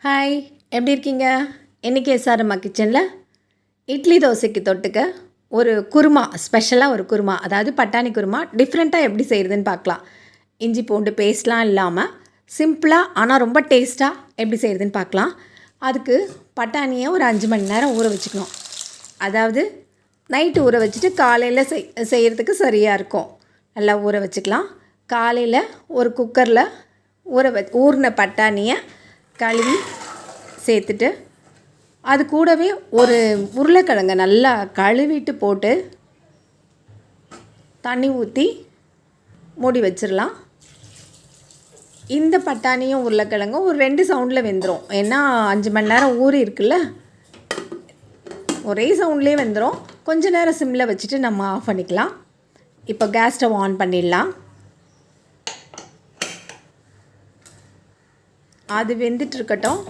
Hi, எப்படி இருக்கீங்க? இன்றைக்கி அம்மா கிச்சனில் இட்லி தோசைக்கு தொட்டுக்க ஒரு குருமா, ஸ்பெஷலாக ஒரு குருமா, அதாவது பட்டாணி குருமா டிஃப்ரெண்ட்டாக எப்படி செய்கிறதுன்னு பார்க்கலாம். இஞ்சி பூண்டு பேஸ்ட்லாம் இல்லாமல் சிம்பிளாக ஆனால் ரொம்ப டேஸ்ட்டாக எப்படி செய்கிறதுன்னு பார்க்கலாம். அதுக்கு பட்டாணியை ஒரு 5 மணி நேரம் ஊற வச்சுக்கணும். அதாவது நைட்டு ஊற வச்சுட்டு காலையில் செய்கிறதுக்கு சரியாக இருக்கும். நல்லா ஊற வச்சுக்கலாம். காலையில் ஒரு குக்கரில் ஊறின பட்டாணியை கழுவி சேர்த்துட்டு அது கூடவே ஒரு உருளைக்கிழங்கை நல்லா கழுவிட்டு போட்டு தண்ணி ஊற்றி மூடி வச்சிடலாம். இந்த பட்டாணியும் உருளைக்கிழங்கும் ஒரு 2 சவுண்டில் வெந்துடும். ஏன்னா 5 மணி நேரம் ஊறி இருக்குல்ல, ஒரே சவுண்ட்லேயே வெந்துடும். கொஞ்ச நேரம் சிம்மில் வச்சுட்டு நம்ம ஆஃப் பண்ணிக்கலாம். இப்போ கேஸ் ஸ்டவ் ஆன் பண்ணிடலாம். அது வெந்துட்டுருக்கட்டும்.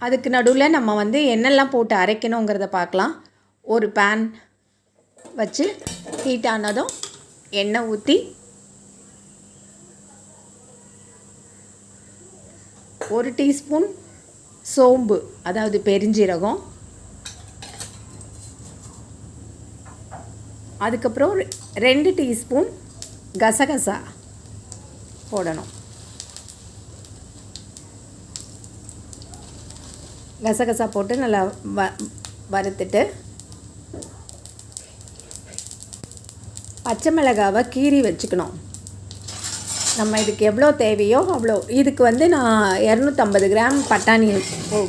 அதுக்கு நடுவில் நம்ம என்னெல்லாம் போட்டு அரைக்கணுங்கிறத பார்க்கலாம். ஒரு பேன் வச்சு ஹீட் ஆனதும் எண்ணெய் ஊற்றி 1 டீஸ்பூன் சோம்பு, அதாவது பெருஞ்சீரகம், அதுக்கப்புறம் 2 டீஸ்பூன் கசகசா போடணும். கசகசா போட்டு நல்லா வறுத்துட்டு பச்சை மிளகாவை கீறி வச்சுக்கணும். நம்ம இதுக்கு எவ்வளோ தேவையோ அவ்வளோ. இதுக்கு நான் 250 கிராம் பட்டாணி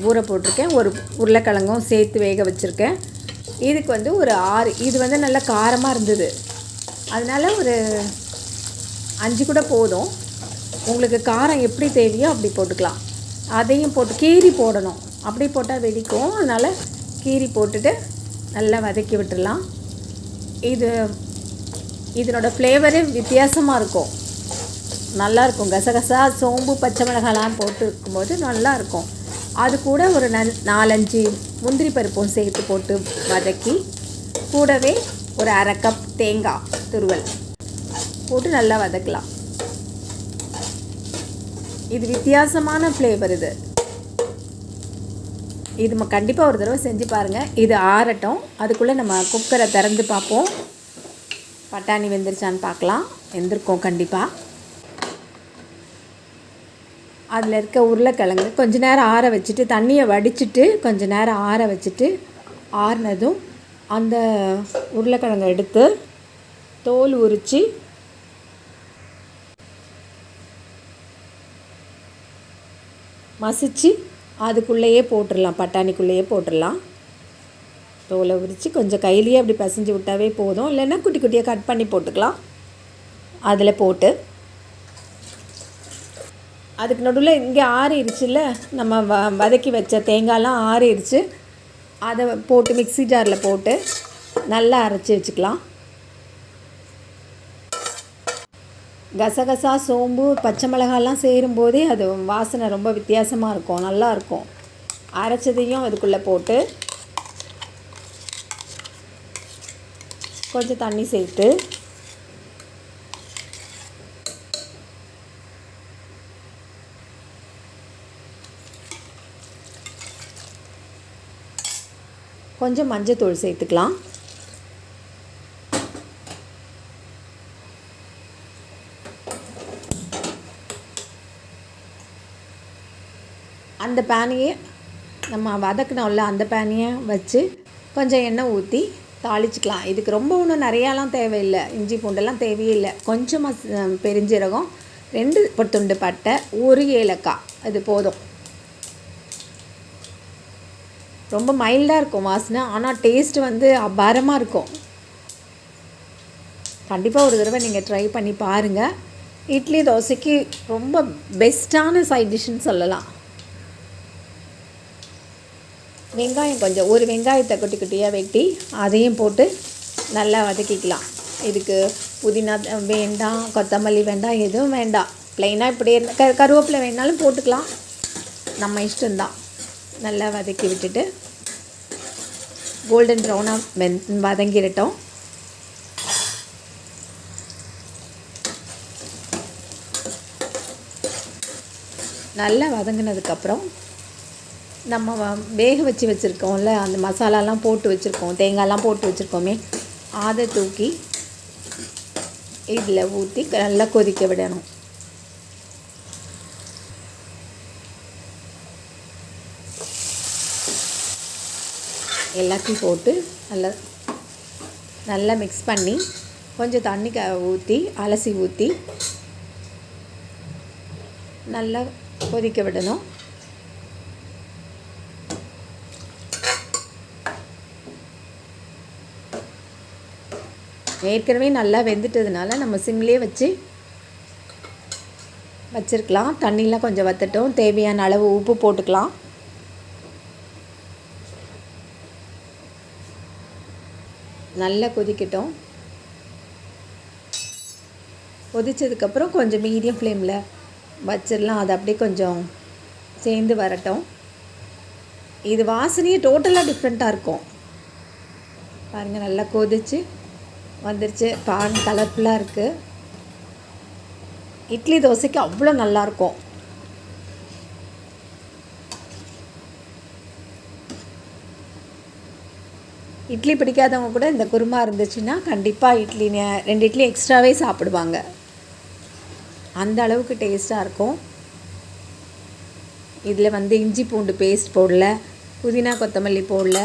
ஊற போட்டிருக்கேன். ஒரு உருளைக்கிழங்கும் சேர்த்து வேக வச்சுருக்கேன். இதுக்கு ஒரு 6, இது நல்லா காரமாக இருந்தது, அதனால் ஒரு 5 கூட போதும். உங்களுக்கு காரம் எப்படி தேவையோ அப்படி போட்டுக்கலாம். அதையும் போட்டு கீரி போடணும், அப்படி போட்டால் வெடிக்கும். அதனால் கீரி போட்டுட்டு நல்லா வதக்கி விட்டுடலாம். இதனோட ஃப்ளேவரே வித்தியாசமாக இருக்கும், நல்லாயிருக்கும். கசகசா சோம்பு பச்சை மிளகாலாம் போட்டு இருக்கும்போது நல்லாயிருக்கும். அது கூட ஒரு 4-5 முந்திரி பருப்பும் சேர்த்து போட்டு வதக்கி கூடவே ஒரு 1/2 கப் தேங்காய் துருவல் போட்டு நல்லா வதக்கலாம். இது வித்தியாசமான ஃப்ளேவர். இது கண்டிப்பாக ஒரு தடவை செஞ்சு பாருங்கள். இது ஆறட்டும். அதுக்குள்ளே நம்ம குக்கரை திறந்து பார்ப்போம். பட்டாணி வெந்துருச்சான்னு பார்க்கலாம். வெந்திருக்கோம் கண்டிப்பாக. அதில் இருக்க உருளைக்கிழங்கு கொஞ்ச நேரம் ஆற வச்சுட்டு தண்ணியை வடிச்சிட்டு கொஞ்ச நேரம் ஆற வச்சுட்டு ஆறினதும் அந்த உருளைக்கிழங்கை எடுத்து தோல் உரித்து மசிச்சு அதுக்குள்ளேயே போட்டுடலாம், பட்டாணிக்குள்ளேயே போட்டுடலாம். தோலை உரித்து கொஞ்சம் கையிலேயே அப்படி பசைஞ்சு விட்டாவே போதும், இல்லைன்னா குட்டி குட்டியாக கட் பண்ணி போட்டுக்கலாம். அதில் போட்டு அதுக்கு நடுவில் இங்கே ஆறிடுச்சுல்ல, நம்ம வதக்கி வச்ச தேங்காயெலாம் ஆறிடுச்சு. அதை போட்டு மிக்ஸி ஜாரில் போட்டு நல்லா அரைச்சி வச்சுக்கலாம். கசகசா சோம்பு பச்சை மிளகாலாம் சேரும்போதே அது வாசனை ரொம்ப வித்தியாசமாக இருக்கும், நல்லாயிருக்கும். அரைச்சதையும் அதுக்குள்ளே போட்டு கொஞ்சம் தண்ணி சேர்த்து கொஞ்சம் மஞ்சத்தூள் சேர்த்துக்கலாம். அந்த பேனையே நம்ம வதக்கினோம்ல, அந்த பேனையை வச்சு கொஞ்சம் எண்ணெய் ஊற்றி தாளிச்சிக்கலாம். இதுக்கு ரொம்ப ஒன்றும் நிறையாலாம் தேவையில்லை, இஞ்சி பூண்டெல்லாம் தேவையில்லை. கொஞ்சமாக பெருஞ்சீரகம், 2 துண்டு பட்டை, 1 ஏலக்காய், அது போதும். ரொம்ப மைல்டாக இருக்கும் வாசனை, ஆனால் டேஸ்ட் அபாரமாக இருக்கும். கண்டிப்பாக ஒரு தடவை நீங்கள் ட்ரை பண்ணி பாருங்கள். இட்லி தோசைக்கு ரொம்ப பெஸ்ட்டான சைட் டிஷ்ஷுன்னு சொல்லலாம். வெங்காயம் கொஞ்சம், ஒரு வெங்காயத்தை குட்டி குட்டியாக வெட்டி அதையும் போட்டு நல்லா வதக்கிக்கலாம். இதுக்கு புதினா வேண்டாம், கொத்தமல்லி வேண்டாம், எதுவும் வேண்டாம். ப்ளைனாக இப்படியே கருவேப்பிலை வேணாலும் போட்டுக்கலாம், நம்ம இஷ்டம்தான். நல்லா வதக்கி விட்டுட்டு கோல்டன் ப்ரௌனாக வதங்கிடட்டும். நல்லா வதங்கினதுக்கப்புறம் நம்ம வேக வச்சுருக்கோம்ல, அந்த மசாலாலாம் போட்டு வச்சுருக்கோம், தேங்காய்லாம் போட்டு வச்சுருக்கோமே, அதை தூக்கி இதில் ஊற்றி நல்லா கொதிக்க விடணும். எல்லாத்தையும் போட்டு நல்லா மிக்ஸ் பண்ணி கொஞ்சம் தண்ணி ஊற்றி அலசி ஊற்றி நல்லா கொதிக்க விடணும். ஏற்கனவே நல்லா வெந்துட்டதுனால நம்ம சிம்லேயே வச்சுருக்கலாம். தண்ணிலாம் கொஞ்சம் வற்றட்டும். தேவையான அளவு உப்பு போட்டுக்கலாம். நல்லா கொதிக்கட்டும். கொதித்ததுக்கப்புறம் கொஞ்சம் மீடியம் ஃப்ளேமில் வச்சிடலாம். அது அப்படியே கொஞ்சம் சேர்ந்து வரட்டும். இது வாசனையே டோட்டலாக டிஃப்ரெண்ட்டாக இருக்கும். பாருங்கள், நல்லா கொதித்து வந்துருச்சு. பான் கலர்ஃபுல்லாக இருக்குது. இட்லி தோசைக்கு அவ்வளோ நல்லாயிருக்கும். இட்லி பிடிக்காதவங்க கூட இந்த குருமா இருந்துச்சுன்னா கண்டிப்பாக 2 இட்லி எக்ஸ்ட்ராவே சாப்பிடுவாங்க. அந்த அளவுக்கு டேஸ்ட்டாக இருக்கும். இதில் இஞ்சி பூண்டு பேஸ்ட் போடல, புதினா கொத்தமல்லி போடல,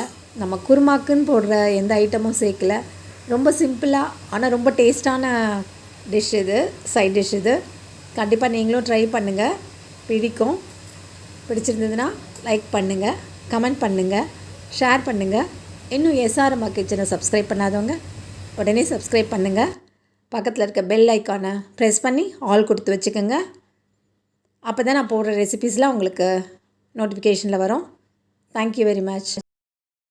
நம்ம குருமாக்குன்னு போடுற எந்த ஐட்டமும் சேர்க்கல. ரொம்ப சிம்பிளாக ஆனால் ரொம்ப டேஸ்ட்டான டிஷ் இது, சைட் டிஷ் இது. கண்டிப்பாக நீங்களும் ட்ரை பண்ணுங்கள். பிடிச்சிருந்ததுன்னா லைக் பண்ணுங்கள், கமெண்ட் பண்ணுங்கள், ஷேர் பண்ணுங்கள். இன்னும் அம்மா கிச்சனை சப்ஸ்கிரைப் பண்ணாதவங்க உடனே சப்ஸ்கிரைப் பண்ணுங்கள். பக்கத்தில் இருக்க பெல் ஐக்கானை ப்ரெஸ் பண்ணி ஆல் கொடுத்து வச்சுக்கோங்க. அப்போ தான் நான் போடுற ரெசிபீஸ்லாம் உங்களுக்கு நோட்டிஃபிகேஷனில் வரும். Thank you very much.